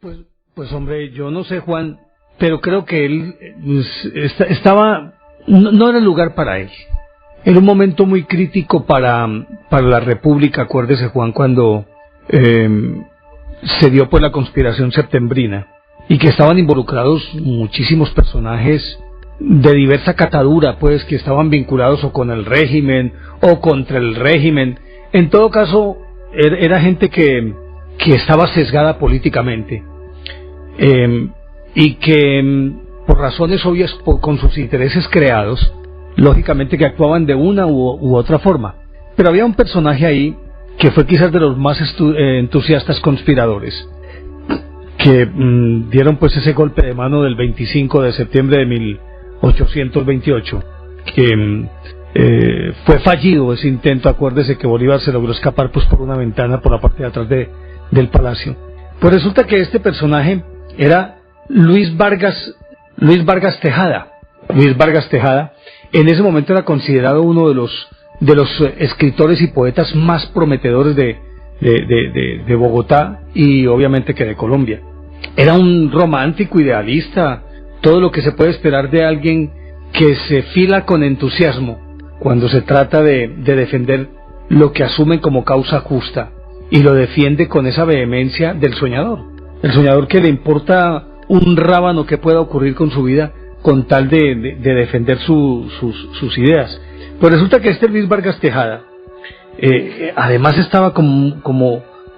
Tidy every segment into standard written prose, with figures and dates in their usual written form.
Pues, pues hombre, yo no sé, Juan, pero creo que él estaba, no era el lugar para él. Era un momento muy crítico para la República, acuérdese, Juan, cuando se dio pues la conspiración septembrina y que estaban involucrados muchísimos personajes de diversa catadura, pues, que estaban vinculados o con el régimen o contra el régimen. En todo caso, era gente que estaba sesgada políticamente, y que por razones obvias, con sus intereses creados, lógicamente que actuaban de una u otra forma. Pero había un personaje ahí que fue quizás de los más entusiastas conspiradores, que dieron pues ese golpe de mano del 25 de septiembre de 1828, que fue fallido ese intento. Acuérdese que Bolívar se logró escapar pues por una ventana por la parte de atrás del palacio. Pues resulta que este personaje era Luis Vargas Tejada. Luis Vargas Tejada en ese momento era considerado uno de los escritores y poetas más prometedores de Bogotá y obviamente que de Colombia. Era un romántico, idealista, todo lo que se puede esperar de alguien que se fila con entusiasmo cuando se trata de defender lo que asumen como causa justa, y lo defiende con esa vehemencia del soñador. El soñador que le importa un rábano que pueda ocurrir con su vida con tal de defender sus ideas. Pues resulta que este Luis Vargas Tejada además estaba como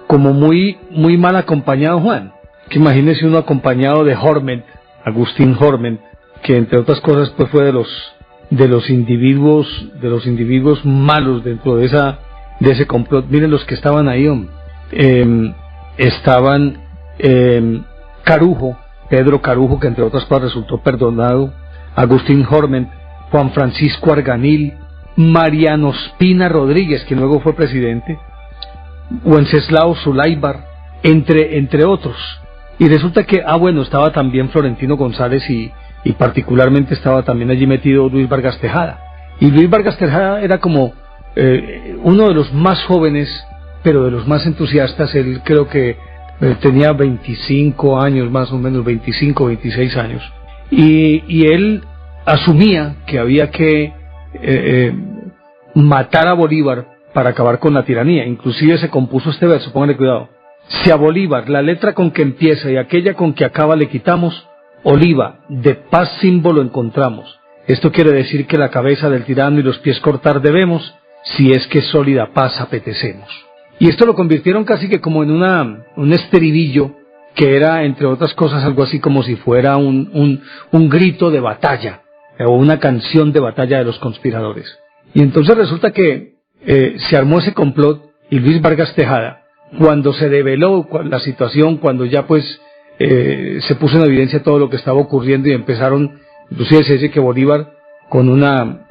muy mal acompañado, Juan. Que imagínese uno acompañado de Horment, Agustín Horment, que entre otras cosas pues fue de los individuos malos dentro de ese complot. Miren los que estaban ahí, estaban Carujo, Pedro Carujo, que entre otras cosas resultó perdonado, Agustín Horment, Juan Francisco Arganil, Mariano Ospina Rodríguez, que luego fue presidente, Wenceslao Zulaybar, entre otros. Y resulta que, estaba también Florentino González y particularmente estaba también allí metido Luis Vargas Tejada. Y Luis Vargas Tejada era como uno de los más jóvenes, pero de los más entusiastas. Él creo que tenía 25 años, más o menos 25, 26 años. Y él asumía que había que matar a Bolívar para acabar con la tiranía. Inclusive se compuso este verso, pónganle cuidado: si a Bolívar la letra con que empieza y aquella con que acaba le quitamos, oliva de paz símbolo encontramos. Esto quiere decir que la cabeza del tirano y los pies cortar debemos, si es que sólida paz apetecemos. Y esto lo convirtieron casi que como en un estribillo, que era entre otras cosas algo así como si fuera un grito de batalla, o una canción de batalla de los conspiradores. Y entonces resulta que se armó ese complot, y Luis Vargas Tejada, cuando se develó la situación, cuando ya pues se puso en evidencia todo lo que estaba ocurriendo, y empezaron, inclusive se dice que Bolívar, con una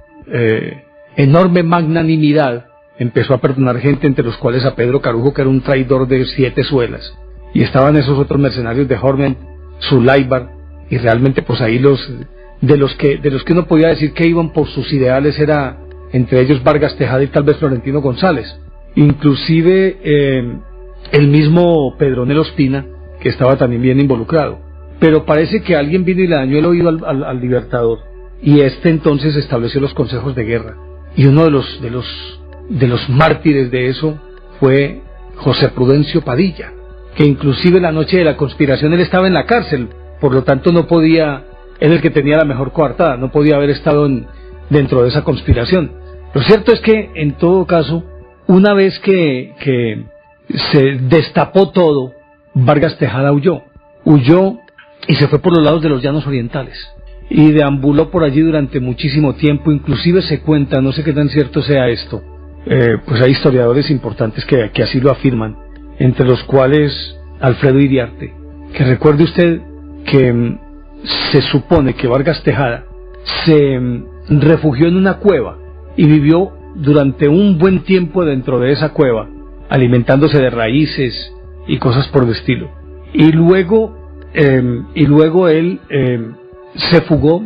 enorme magnanimidad, empezó a perdonar gente, entre los cuales a Pedro Carujo, que era un traidor de 7 suelas, y estaban esos otros mercenarios de Horment, Zulaybar, y realmente pues ahí de los que uno podía decir que iban por sus ideales era entre ellos Vargas Tejada y tal vez Florentino González, inclusive el mismo Pedronel Ospina, que estaba también bien involucrado. Pero parece que alguien vino y le dañó el oído al Libertador, y entonces estableció los consejos de guerra, y uno de los mártires de eso fue José Prudencio Padilla, que inclusive la noche de la conspiración él estaba en la cárcel, por lo tanto no podía, era el que tenía la mejor coartada, no podía haber estado dentro de esa conspiración. Lo cierto es que, en todo caso, una vez que se destapó todo, Vargas Tejada huyó y se fue por los lados de los llanos orientales, y deambuló por allí durante muchísimo tiempo. Inclusive se cuenta, no sé qué tan cierto sea esto, pues hay historiadores importantes que así lo afirman, entre los cuales Alfredo Iriarte, que recuerde usted que se supone que Vargas Tejada se refugió en una cueva y vivió durante un buen tiempo dentro de esa cueva, alimentándose de raíces y cosas por el estilo. Y luego él se fugó,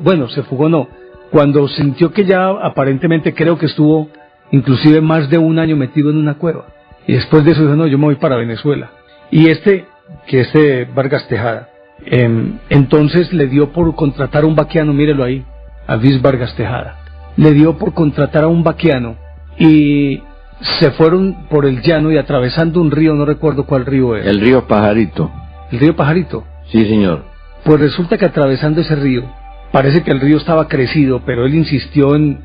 cuando sintió que ya aparentemente, creo que estuvo inclusive más de un año metido en una cueva. Y después de eso dijo, no, yo me voy para Venezuela. Y que Vargas Tejada. Entonces le dio por contratar a un vaquiano, mírelo ahí, a Luis Vargas Tejada. Le dio por contratar a un vaquiano y se fueron por el llano y atravesando un río, no recuerdo cuál río es. El río Pajarito. ¿El río Pajarito? Sí, señor. Pues resulta que atravesando ese río, parece que el río estaba crecido, pero él insistió en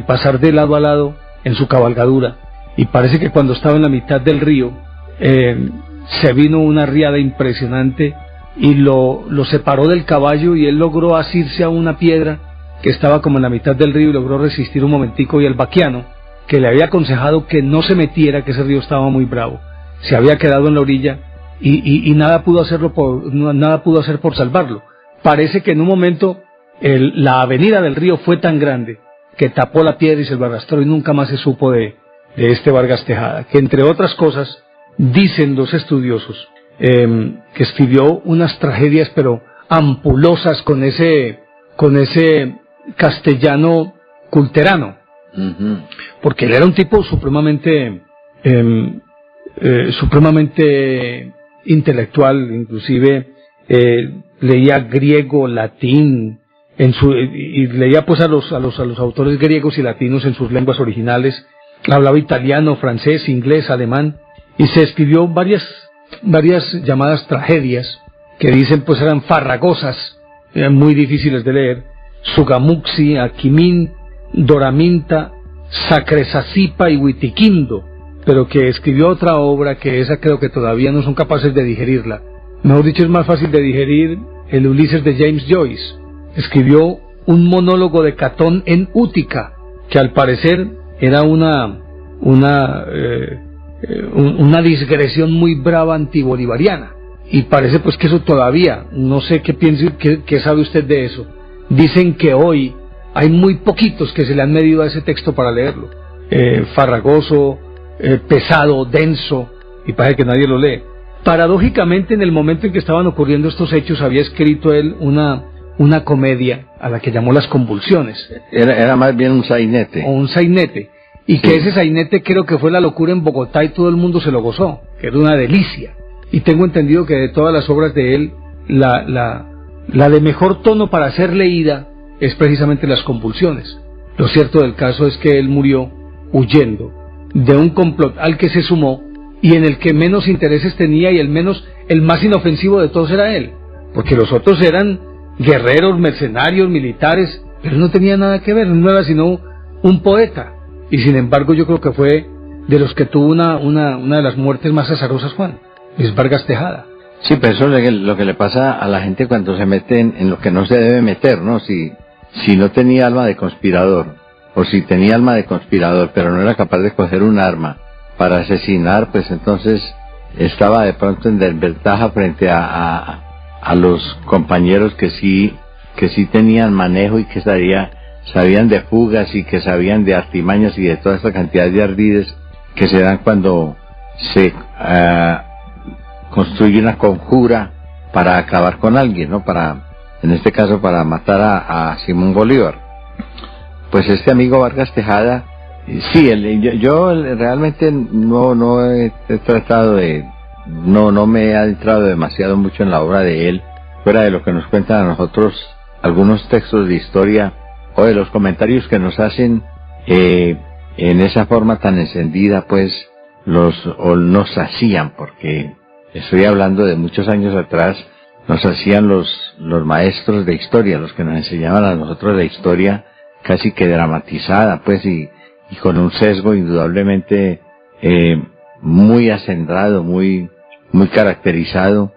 pasar de lado a lado en su cabalgadura. Y parece que cuando estaba en la mitad del río, se vino una riada impresionante y lo separó del caballo y él logró asirse a una piedra que estaba como en la mitad del río y logró resistir un momentico, y el vaquiano, que le había aconsejado que no se metiera, que ese río estaba muy bravo, se había quedado en la orilla y nada pudo hacer por salvarlo. Parece que en un momento la avenida del río fue tan grande que tapó la piedra y se lo arrastró y nunca más se supo de este Vargas Tejada, que entre otras cosas dicen los estudiosos que escribió unas tragedias pero ampulosas con ese castellano culterano, porque él era un tipo supremamente intelectual, inclusive leía griego, latín, y leía pues a los autores griegos y latinos en sus lenguas originales. Hablaba italiano, francés, inglés, alemán, y se escribió varias llamadas tragedias que dicen pues eran farragosas, eran muy difíciles de leer: Sugamuxi, Aquimín, Doraminta, Sacresasipa y Huitiquindo, pero que escribió otra obra que esa creo que todavía no son capaces de digerirla. Mejor dicho, es más fácil de digerir el Ulises de James Joyce. Escribió un monólogo de Catón en Útica, que al parecer era una digresión muy brava antibolivariana, y parece pues que eso todavía, no sé qué piensa, qué sabe usted de eso. Dicen que hoy hay muy poquitos que se le han medido a ese texto para leerlo, farragoso, pesado, denso, y parece que nadie lo lee. Paradójicamente, en el momento en que estaban ocurriendo estos hechos, había escrito él una comedia a la que llamó Las Convulsiones. Era más bien un sainete. O un sainete. Y sí, que ese sainete creo que fue la locura en Bogotá y todo el mundo se lo gozó, que era una delicia. Y tengo entendido que de todas las obras de él, la de mejor tono para ser leída es precisamente Las Convulsiones. Lo cierto del caso es que él murió huyendo de un complot al que se sumó y en el que menos intereses tenía, y el más inofensivo de todos era él, porque los otros eran guerreros, mercenarios, militares, pero no tenía nada que ver, no era sino un poeta. Y sin embargo yo creo que fue de los que tuvo una de las muertes más azarosas, Juan, es Vargas Tejada. Sí, pero eso es lo que le pasa a la gente cuando se mete en lo que no se debe meter, ¿no? Si no tenía alma de conspirador, o si tenía alma de conspirador, pero no era capaz de coger un arma para asesinar, pues entonces estaba de pronto en desventaja frente a los compañeros que sí tenían manejo y que sabían de fugas y que sabían de artimañas y de toda esta cantidad de ardides que se dan cuando se construye una conjura para acabar con alguien, ¿no? En este caso para matar a Simón Bolívar. Pues este amigo Vargas Tejada, sí, yo realmente no he tratado no me he adentrado demasiado mucho en la obra de él, fuera de lo que nos cuentan a nosotros algunos textos de historia o de los comentarios que nos hacen en esa forma tan encendida, pues nos hacían, porque estoy hablando de muchos años atrás, nos hacían los maestros de historia, los que nos enseñaban a nosotros la historia casi que dramatizada, pues, y con un sesgo indudablemente muy acendrado, muy caracterizado,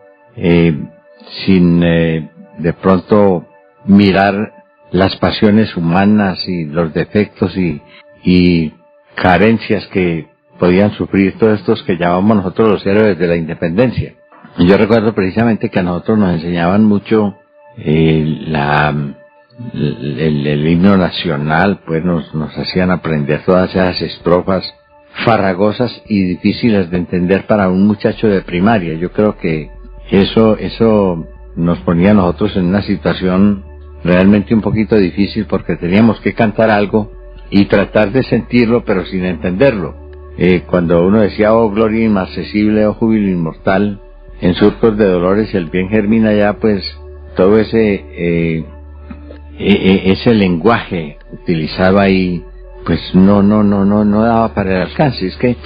sin de pronto mirar las pasiones humanas y los defectos y carencias que podían sufrir todos estos que llamamos nosotros los héroes de la independencia. Yo recuerdo precisamente que a nosotros nos enseñaban mucho el himno nacional, pues nos hacían aprender todas esas estrofas farragosas y difíciles de entender para un muchacho de primaria. Yo creo que eso nos ponía a nosotros en una situación realmente un poquito difícil, porque teníamos que cantar algo y tratar de sentirlo pero sin entenderlo. Cuando uno decía oh gloria inmarcesible, oh júbilo inmortal, en Surcos de Dolores el bien germina ya, pues todo ese lenguaje utilizado ahí, pues no daba para el alcance. Es que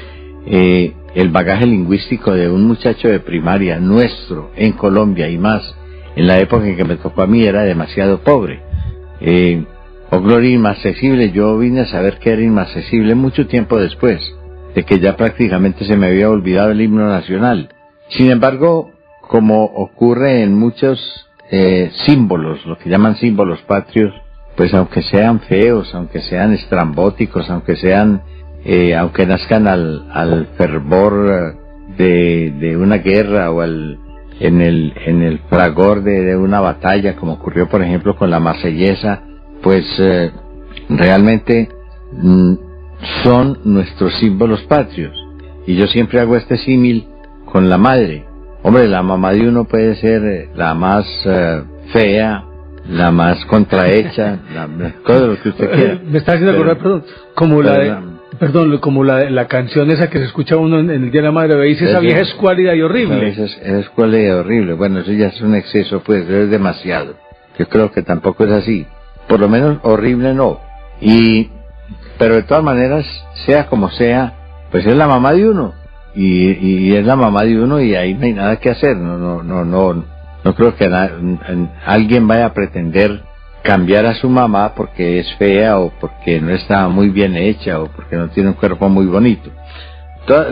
el bagaje lingüístico de un muchacho de primaria nuestro en Colombia, y más en la época en que me tocó a mí, era demasiado pobre. Gloria inaccesible, yo vine a saber que era inaccesible mucho tiempo después de que ya prácticamente se me había olvidado el himno nacional. Sin embargo, como ocurre en muchos símbolos, lo que llaman símbolos patrios, pues aunque sean feos, aunque sean estrambóticos, aunque nazcan al fervor de una guerra o en el fragor de una batalla, como ocurrió por ejemplo con la Marsellesa, pues realmente son nuestros símbolos patrios. Y yo siempre hago este símil con la madre. Hombre, la mamá de uno puede ser la más fea, la más contrahecha, todo lo que usted quiera. Me está haciendo acordar, como la canción esa que se escucha uno en el Día de la Madre, dice esa vieja escuálida y horrible. Esa es escuálida y horrible. Bueno, eso ya es un exceso, pues, eso es demasiado. Yo creo que tampoco es así. Por lo menos horrible no. Pero de todas maneras, sea como sea, pues es la mamá de uno. Y es la mamá de uno, y ahí no hay nada que hacer. No creo que alguien vaya a pretender cambiar a su mamá porque es fea, o porque no está muy bien hecha, o porque no tiene un cuerpo muy bonito.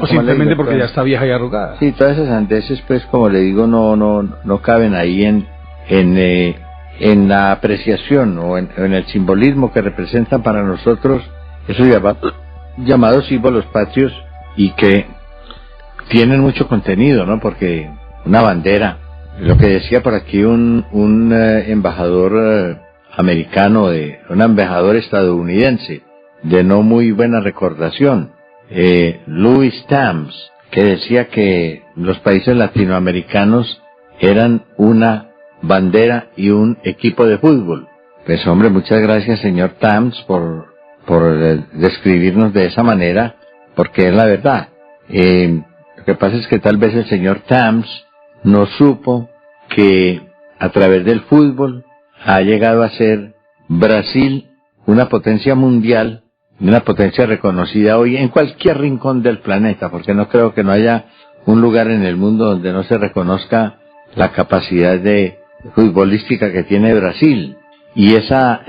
O simplemente porque ya está vieja y arrugada. Sí, todas esas andeses, pues, como le digo, no caben ahí en la apreciación o en el simbolismo que representan para nosotros esos llamados símbolos patrios, y que tienen mucho contenido, ¿no? Porque una bandera, lo que decía por aquí un embajador americano, un embajador estadounidense de no muy buena recordación, Louis Tams, que decía que los países latinoamericanos eran una bandera y un equipo de fútbol. Pues hombre, muchas gracias, señor Tams, por describirnos de esa manera, porque es la verdad. Lo que pasa es que tal vez el señor Tams no supo que a través del fútbol ha llegado a ser Brasil una potencia mundial, una potencia reconocida hoy en cualquier rincón del planeta, porque no creo que no haya un lugar en el mundo donde no se reconozca la capacidad futbolística que tiene Brasil. Y esa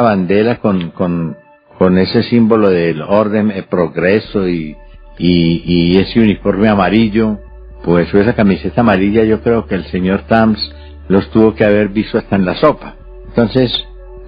bandera con ese símbolo del orden, el progreso y ese uniforme amarillo, pues esa camiseta amarilla, yo creo que el señor Tams los tuvo que haber visto hasta en la sopa. Entonces,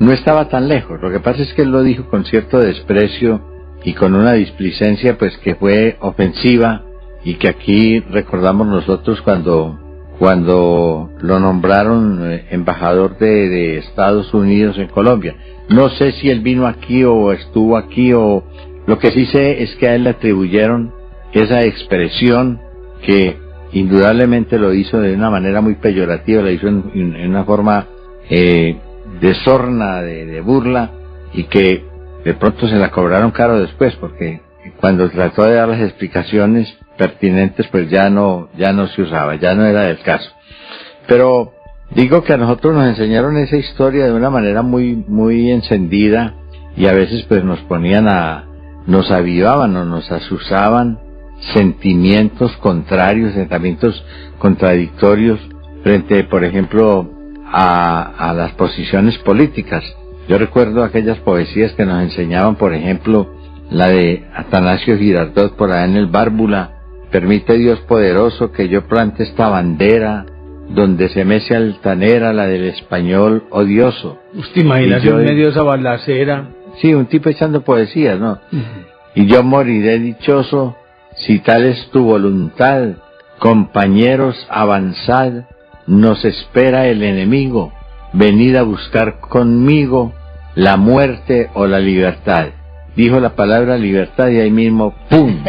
no estaba tan lejos. Lo que pasa es que él lo dijo con cierto desprecio y con una displicencia, pues, que fue ofensiva, y que aquí recordamos nosotros cuando lo nombraron embajador de Estados Unidos en Colombia. No sé si él vino aquí o estuvo aquí, o lo que sí sé es que a él le atribuyeron esa expresión, que indudablemente lo hizo de una manera muy peyorativa, lo hizo en una forma de sorna, de burla, y que de pronto se la cobraron caro después, porque cuando trató de dar las explicaciones pertinentes, pues ya no se usaba, ya no era del caso. Pero digo que a nosotros nos enseñaron esa historia de una manera muy, muy encendida, y a veces pues nos avivaban o nos asusaban sentimientos contrarios, sentimientos contradictorios frente, por ejemplo, a las posiciones políticas. Yo recuerdo aquellas poesías que nos enseñaban, por ejemplo, la de Atanasio Girardot por allá en el Bárbula: permite Dios poderoso que yo plante esta bandera donde se mece altanera la del español odioso. ¿Usted imagina en medio de esa balacera? Sí, un tipo echando poesías, ¿no? Y yo moriré dichoso si tal es tu voluntad. Compañeros, avanzad, nos espera el enemigo. Venid a buscar conmigo la muerte o la libertad. Dijo la palabra libertad y ahí mismo, ¡pum!,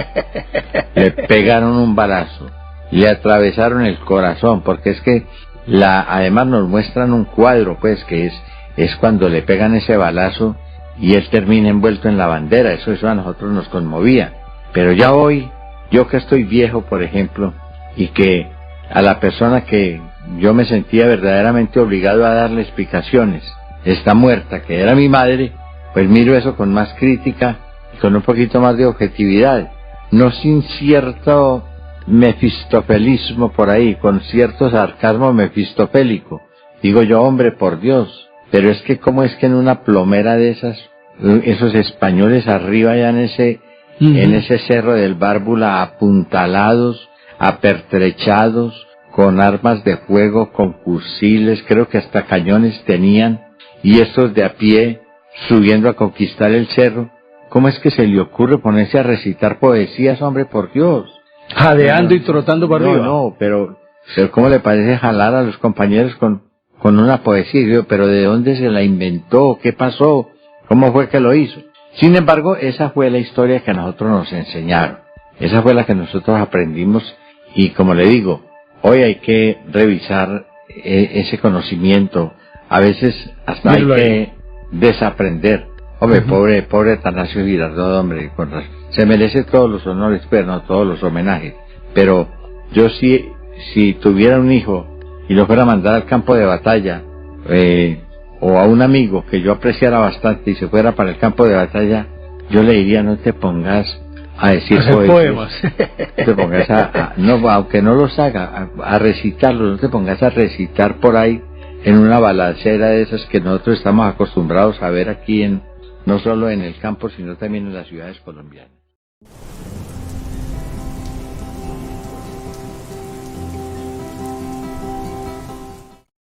le pegaron un balazo, le atravesaron el corazón, porque es que además nos muestran un cuadro, pues, que es cuando le pegan ese balazo y él termina envuelto en la bandera. Eso a nosotros nos conmovía. Pero ya hoy, yo que estoy viejo, por ejemplo, y que a la persona que yo me sentía verdaderamente obligado a darle explicaciones, está muerta, que era mi madre, pues miro eso con más crítica y con un poquito más de objetividad, no sin cierto mefistofelismo por ahí, con cierto sarcasmo mefistofélico. Digo yo, hombre, por Dios, pero es que cómo es que en una plomera de esas, esos españoles arriba ya en ese cerro del Bárbula, apuntalados, apertrechados, con armas de fuego, con fusiles, creo que hasta cañones tenían, y estos de a pie subiendo a conquistar el cerro, ¿cómo es que se le ocurre ponerse a recitar poesías, hombre, por Dios? Jadeando y trotando para arriba. No, pero ¿cómo le parece jalar a los compañeros con una poesía? Y yo, pero ¿de dónde se la inventó? ¿Qué pasó? ¿Cómo fue que lo hizo? Sin embargo, esa fue la historia que a nosotros nos enseñaron. Esa fue la que nosotros aprendimos y, como le digo, hoy hay que revisar ese conocimiento. A veces hasta hay que desaprender. Hombre, pobre Atanasio Girardot, hombre, se merece todos los honores, pero no todos los homenajes. Pero yo si tuviera un hijo y lo fuera a mandar al campo de batalla, o a un amigo que yo apreciara bastante y se fuera para el campo de batalla, yo le diría, no te pongas a decir poemas. No te pongas no, aunque no los haga, a recitarlos, no te pongas a recitar por ahí en una balacera de esas que nosotros estamos acostumbrados a ver aquí no solo en el campo, sino también en las ciudades colombianas.